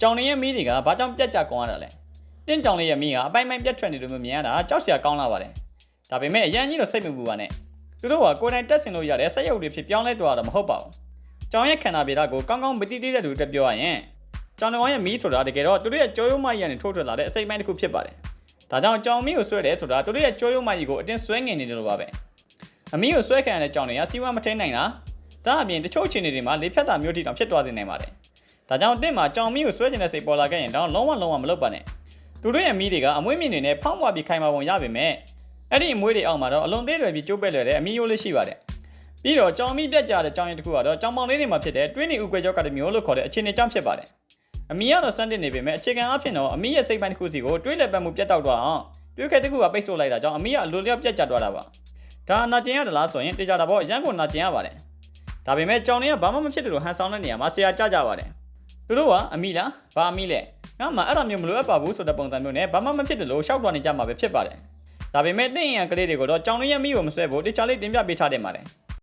ကြောင်နေရဲ့မီးတွေကဘာကြောင့်ပြတ်ကျကောင်းရတာလဲတင့်ကြောင်လေးရဲ့မီးကအပိုင်းပိုင်းပြတ်ထွက်နေလို့မြင်ရတာကြောက်စရာကောင်းလာပါတယ်ဒါပေမဲ့အရန်ကြီးတော့စိတ်မပူပါနဲ့သူတို့ကကိုယ်တိုင်တက်ဆင်လို့ရတဲ့စက်ရုပ်တွေဖြစ်ပြောင်းလဲသွားတာမဟုတ်ပါဘူးကြောင်ရဲ့ခန္ဓာဗေဒကိုကောင်းကောင်းမသိသေးတဲ့သူတက်ပြောရရင်ကြောင်တော်ရဲ့မီးဆိုတာတကယ်တော့သူတို့ရဲ့ကြောရိုးမကြီးကနေထိုးထွက်လာတဲ့အစိမ့်ပိုင်းတစ်ခုဖြစ်ပါတယ်ဒါကြောင့်ကြောင်မီးကိုဆွဲတယ်ဆိုတာသူတို့ရဲ့ကြောရိုးမကြီးကိုအတင်းဆွဲငင်နေတယ်လို့ပါပဲအမီးကိုဆွဲခံရတဲ့ကြောင်တွေကစီးပွားမထိန်နိုင်တာဒါအပြင်တချို့အခြေအနေတွေမှာလေဖြတ်တာမျိုးတိတောင်ဖြစ်သွားစေနိုင်ပါတယ်ဒါကြောင့်တင့်မှာကြောင်မီးကိုဆွဲကျင်တဲ့စိတ်ပေါ်လာခဲ့ရင်တော့လုံးဝမလုပ်ပါနဲ့သူတို့ရဲ့မီးတွေကအမွှေးမြင့်နေနဲ့ဖောင်းပွားပြီးခိုင်မာပုံရပေမဲ့အဲ့ဒီအမွှေးတွေအောက်မှာတော့အလွန်သေးလွယ်ပြီးကျိုးပဲ့လွယ်တဲ့အမီးရိုးလေးရှိပါတယ်ပြီးတော့ကြောင်မီးပြတ်ကျတဲ့ကြောင်ရင်တစ်ခုကတော့ကြောင်ပေါင်လေးတွေမှာဖြစ်တဲ့တွင်းနေဥကွဲကြောကတစ်မျိုးလို့ခေါ်တဲ့အခြေအနေကြောင့်ဖြစ်ပါတယ်အမီးကတော့စမ်းတစ်နေပေမဲ့အခြေခံအဖြစ်တော့အမီးရဲ့စိတ်ပိုင်းတစ်ခုစီကိုတွေးလက်ပတ်မှုပြတ်တောက်သွားအောင်တွေးခဲတစ်ခုကပိတ်ဆို့လိုက်တာကြောင့်အမီးကအလိုလျောက်ပြတ်ကျသွားတာပါဒါနာကျင်ရတလားဆိုရင်တေချာတာပေါ့ရန်ကုန်နာကျင်ရပါတယ်ဒါပေမဲ့ကြောင်တွေကဘာမှမဖြစ်တယ်လို့ဟန်ဆောင်တဲ့နေရာမှာဆရာကြပါတယ်သူတို့ကအမီလားဘာအမီလဲငါမှအဲ့ဒါမျိုးမလိုအပ်ပါဘူးဆိုတဲ့ပုံစံမျိုးနဲ့ဘာမှမဖြစ်တယ်လို့ရှောက်သွားနေကြမှာပဲဖြစ်ပါတယ်ဒါပေမဲ့တင့်ရင်ကလေးတွေကိုတော့ကြောင်တွေရဲ့မီးကိုမဆွဲဖို့တေချာလေးတင်ပြပေးထားတယ်ပါတယ်